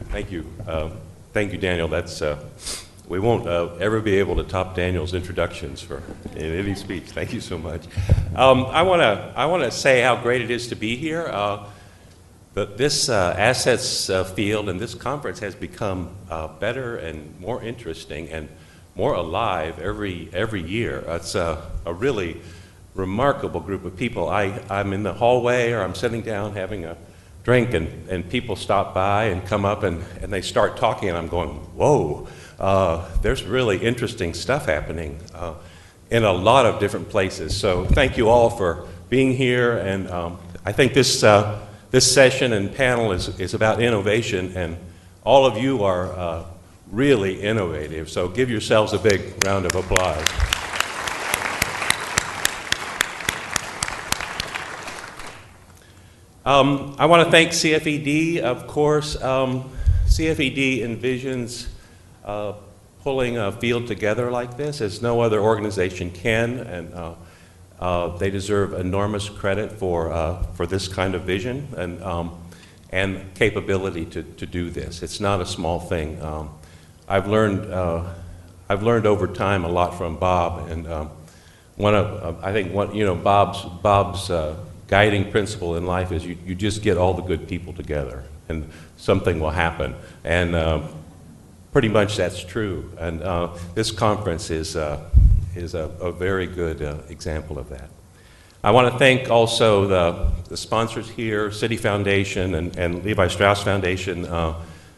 Thank you. Thank you, Daniel. That's we won't ever be able to top Daniel's introductions in any speech. Thank you so much. I want to say how great it is to be here. But this assets field and this conference has become better and more interesting and more alive every year. It's a really remarkable group of people. I'm in the hallway or I'm sitting down having a drink and people stop by and come up and they start talking and I'm going, whoa, there's really interesting stuff happening in a lot of different places. So thank you all for being here, and I think this session and panel is about innovation, and all of you are really innovative, so give yourselves a big round of applause. I want to thank CFED, of course. CFED envisions pulling a field together like this as no other organization can, and they deserve enormous credit for this kind of vision and capability to do this. It's not a small thing. I've learned over time a lot from Bob, and Bob's guiding principle in life is you just get all the good people together and something will happen, and pretty much that's true, and this conference is a very good example of that. I want to thank also the sponsors here, City Foundation and Levi Strauss Foundation.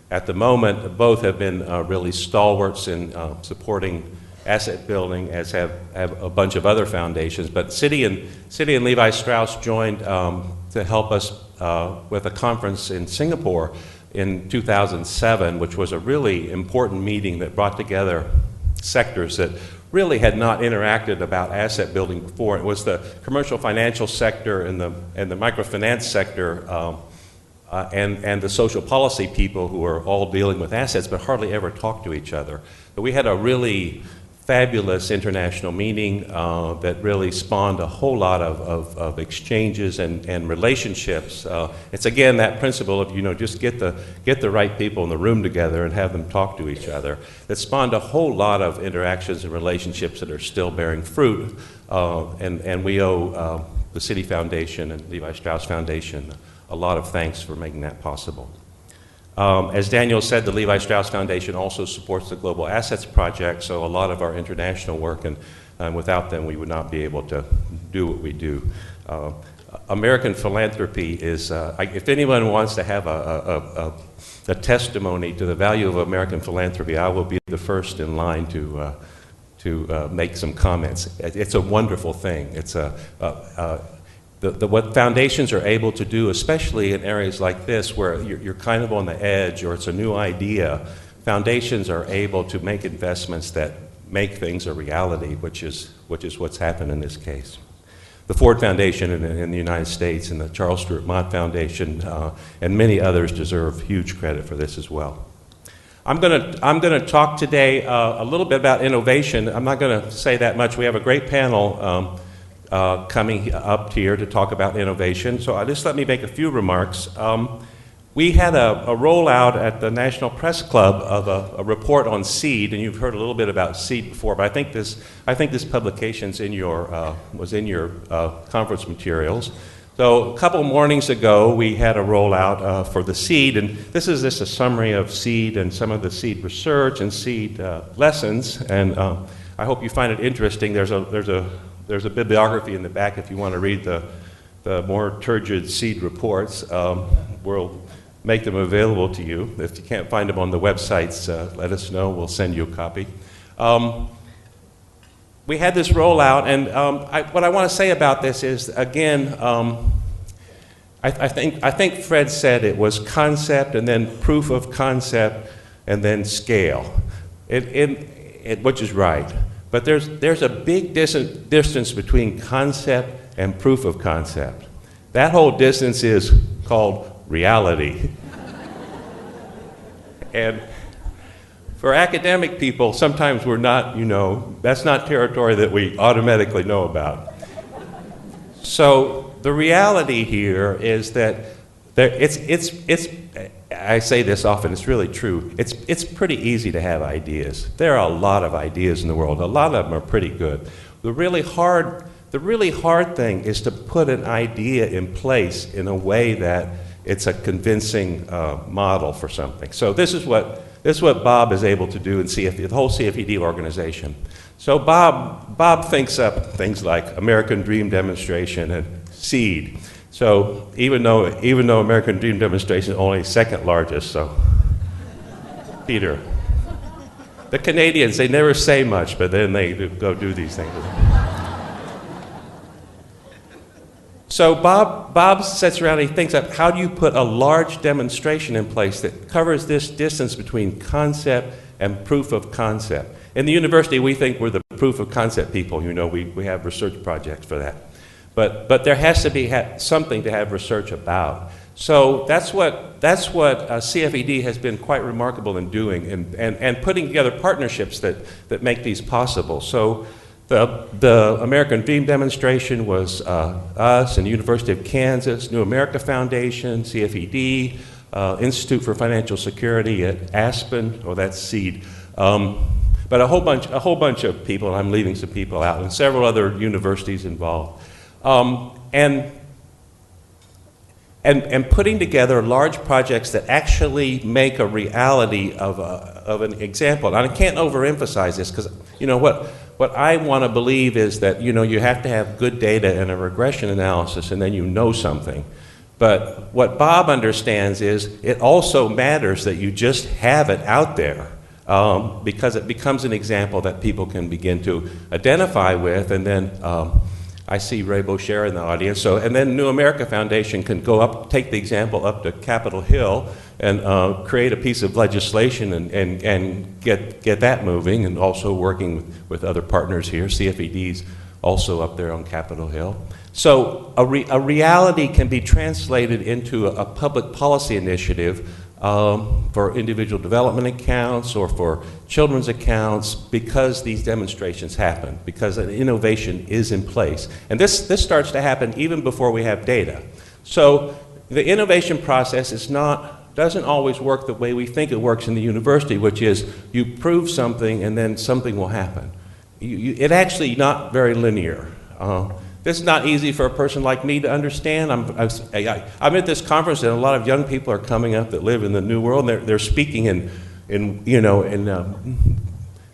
At the moment, both have been really stalwarts in supporting asset building, as have a bunch of other foundations. But City and Levi Strauss joined to help us with a conference in Singapore in 2007, which was a really important meeting that brought together sectors that really had not interacted about asset building before. It was the commercial financial sector and the microfinance sector and the social policy people who are all dealing with assets but hardly ever talk to each other. But we had a really fabulous international meeting that really spawned a whole lot of exchanges and relationships. It's again that principle of just get the right people in the room together and have them talk to each other. That spawned a whole lot of interactions and relationships that are still bearing fruit, and we owe the City Foundation and Levi Strauss Foundation a lot of thanks for making that possible. As Daniel said, the Levi Strauss Foundation also supports the Global Assets Project, so a lot of our international work, and without them we would not be able to do what we do. American philanthropy is, if anyone wants to have a testimony to the value of American philanthropy, I will be the first in line to make some comments. It's a wonderful thing. It's what foundations are able to do, especially in areas like this where you're kind of on the edge or it's a new idea, foundations are able to make investments that make things a reality, which is what's happened in this case. The Ford Foundation in the United States and the Charles Stewart Mott Foundation and many others deserve huge credit for this as well. I'm going to talk today a little bit about innovation. I'm not going to say that much. We have a great panel coming up here to talk about innovation. So just let me make a few remarks. We had a rollout at the National Press Club of a report on seed, and you've heard a little bit about seed before, but I think this publication's was in your conference materials. So a couple mornings ago, we had a rollout for the seed, and this is just a summary of seed and some of the seed research and seed lessons, and I hope you find it interesting. There's a bibliography in the back if you want to read the more turgid seed reports. We'll make them available to you. If you can't find them on the websites, let us know. We'll send you a copy. We had this rollout, and what I want to say about this is, again, I think Fred said it was concept and then proof of concept and then scale, which is right. But there's a big distance between concept and proof of concept. That whole distance is called reality. And for academic people, sometimes we're not, that's not territory that we automatically know about. So the reality here is that I say this often, it's really true. It's pretty easy to have ideas. There are a lot of ideas in the world. A lot of them are pretty good. The really hard thing is to put an idea in place in a way that it's a convincing model for something. So this is what Bob is able to do in CFED, the whole CFED organization. So Bob thinks up things like American Dream Demonstration and SEED. So even though American Dream Demonstration is only second largest, so Peter. The Canadians, they never say much, but then they go do these things. So Bob sits around and he thinks up, how do you put a large demonstration in place that covers this distance between concept and proof of concept? In the university, we think we're the proof of concept people. You know, we have research projects for that. But there has to be something to have research about. So that's what CFED has been quite remarkable in doing and putting together partnerships that make these possible. So the American Dream Demonstration was us and the University of Kansas, New America Foundation, CFED, Institute for Financial Security at Aspen, that's SEED. But a whole bunch of people, and I'm leaving some people out, and several other universities involved. And putting together large projects that actually make a reality of an example. And I can't overemphasize this because, you know, what I want to believe is that, you know, you have to have good data and a regression analysis and then you know something. But what Bob understands is it also matters that you just have it out there because it becomes an example that people can begin to identify with, and then I see Ray Boucher in the audience. And then New America Foundation can go up, take the example up to Capitol Hill and create a piece of legislation and get that moving, and also working with other partners here. CFED's also up there on Capitol Hill. So a reality can be translated into a public policy initiative for individual development accounts or for children's accounts, because these demonstrations happen, because an innovation is in place. And this starts to happen even before we have data. So the innovation process doesn't always work the way we think it works in the university, which is you prove something and then something will happen. It's actually not very linear. This is not easy for a person like me to understand. I'm at this conference, and a lot of young people are coming up that live in the new world, and they're speaking in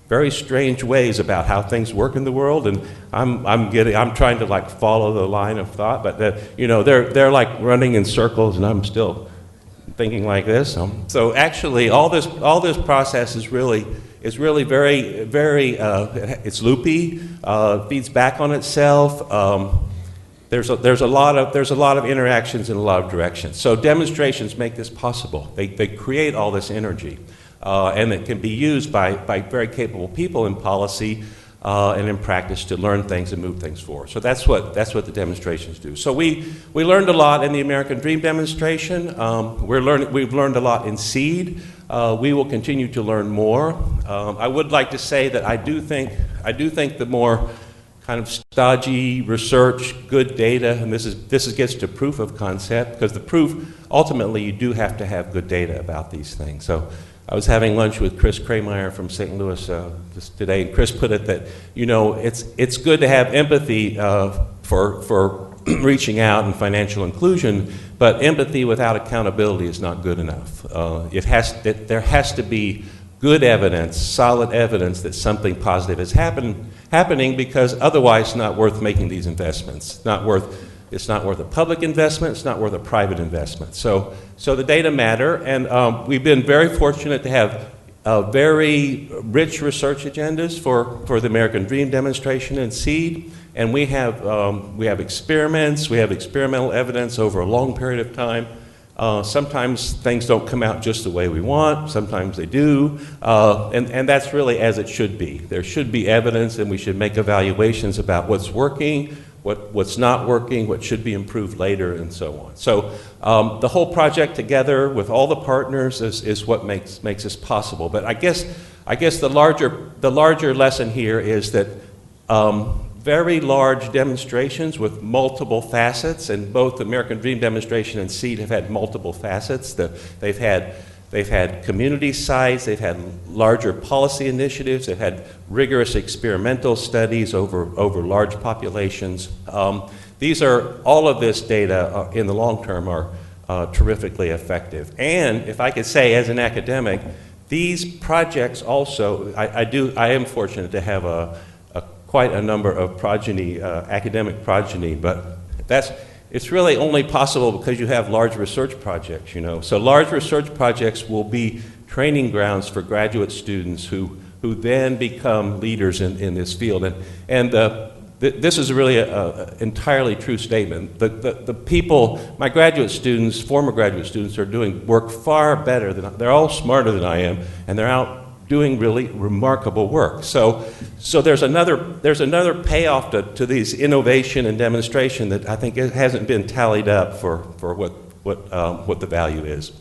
very strange ways about how things work in the world, and I'm trying to like follow the line of thought, but they're like running in circles, and I'm still thinking like this. So actually, all this process is really very, very, it's loopy, feeds back on itself. There's a lot of interactions in a lot of directions. So demonstrations make this possible. They create all this energy, and it can be used by very capable people in policy and in practice to learn things and move things forward. So that's what the demonstrations do. So we learned a lot in the American Dream Demonstration. We've learned a lot in SEED. We will continue to learn more. I would like to say that I do think the more kind of stodgy research, good data, and this gets to proof of concept, because the proof, ultimately you do have to have good data about these things. So I was having lunch with Chris Krameyer from St. Louis just today, and Chris put it that, it's good to have empathy for reaching out and financial inclusion, but empathy without accountability is not good enough. There has to be good evidence, solid evidence that something positive is happening, because otherwise it's not worth making these investments. It's not worth a public investment, it's not worth a private investment. So the data matter, and we've been very fortunate to have very rich research agendas for the American Dream Demonstration and SEED, and we have experiments, we have experimental evidence over a long period of time. Sometimes things don't come out just the way we want, sometimes they do, and that's really as it should be. There should be evidence, and we should make evaluations about what's working, what's not working, what should be improved later, and so on. So the whole project together with all the partners is what makes this possible. But I guess the larger lesson here is that very large demonstrations with multiple facets, and both the American Dream demonstration and CFED have had multiple facets. They've had community sites, they've had larger policy initiatives, they've had rigorous experimental studies over large populations. All of this data in the long term are terrifically effective. And if I could say, as an academic, these projects also, I am fortunate to have quite a number of progeny, academic progeny, but it's really only possible because you have large research projects, you know. So large research projects will be training grounds for graduate students who then become leaders in this field. This is really an entirely true statement. The people, my graduate students, former graduate students, are doing work far better they're all smarter than I am, and they're out doing really remarkable work. So there's another payoff to these innovation and demonstration that I think it hasn't been tallied up for what the value is.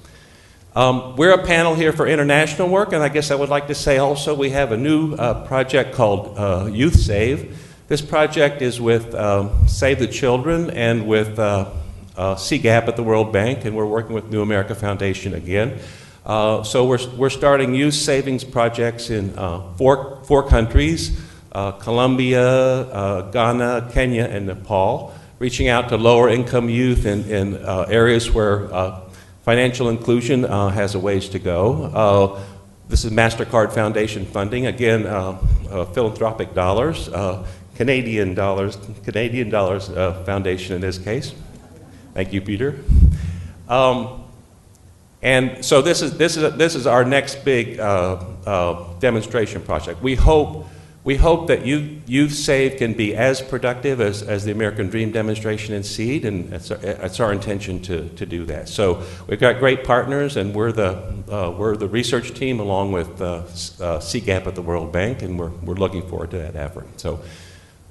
We're a panel here for international work, and I guess I would like to say also we have a new project called Youth Save. This project is with Save the Children and with CGAP at the World Bank, and we're working with New America Foundation again. So we're starting youth savings projects in four countries, Colombia, Ghana, Kenya, and Nepal, reaching out to lower income youth in areas where financial inclusion has a ways to go. This is MasterCard Foundation funding, again, philanthropic dollars, Canadian dollars foundation in this case. Thank you, Peter. And so this is our next big demonstration project. We hope that Youth Save can be as productive as the American Dream demonstration in CFED, and it's our intention to do that. So we've got great partners, and we're the research team along with CGAP at the World Bank, and we're looking forward to that effort.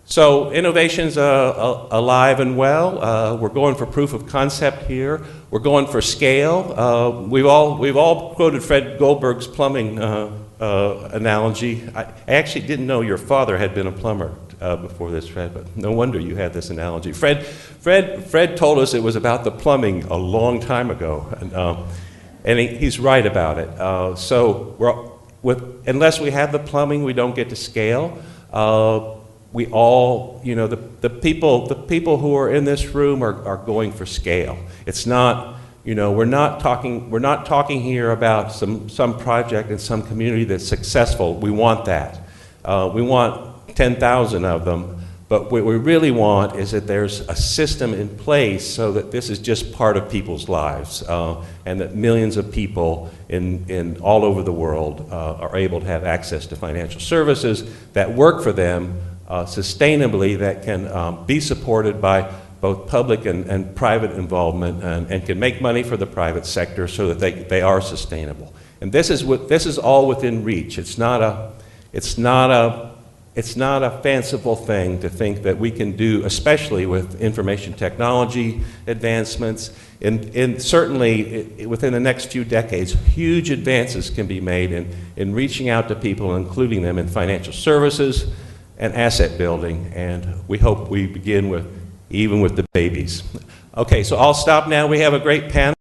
So innovation's alive and well. We're going for proof of concept here. We're going for scale. We've all quoted Fred Goldberg's plumbing analogy. I actually didn't know your father had been a plumber before this, Fred, but no wonder you had this analogy. Fred told us it was about the plumbing a long time ago, and he's right about it. Unless we have the plumbing, we don't get to scale. We all, you know, the people who are in this room are going for scale. It's not, you know, we're not talking here about some project in some community that's successful. We want that. We want 10,000 of them, but what we really want is that there's a system in place so that this is just part of people's lives, and that millions of people in all over the world are able to have access to financial services that work for them sustainably, that can be supported by both public and private involvement, and can make money for the private sector so that they are sustainable. And this is all within reach. It's not a fanciful thing to think that we can do, especially with information technology advancements, and certainly within the next few decades, huge advances can be made in reaching out to people, including them in financial services and asset building, and we hope we begin even with the babies. Okay, so I'll stop now. We have a great panel.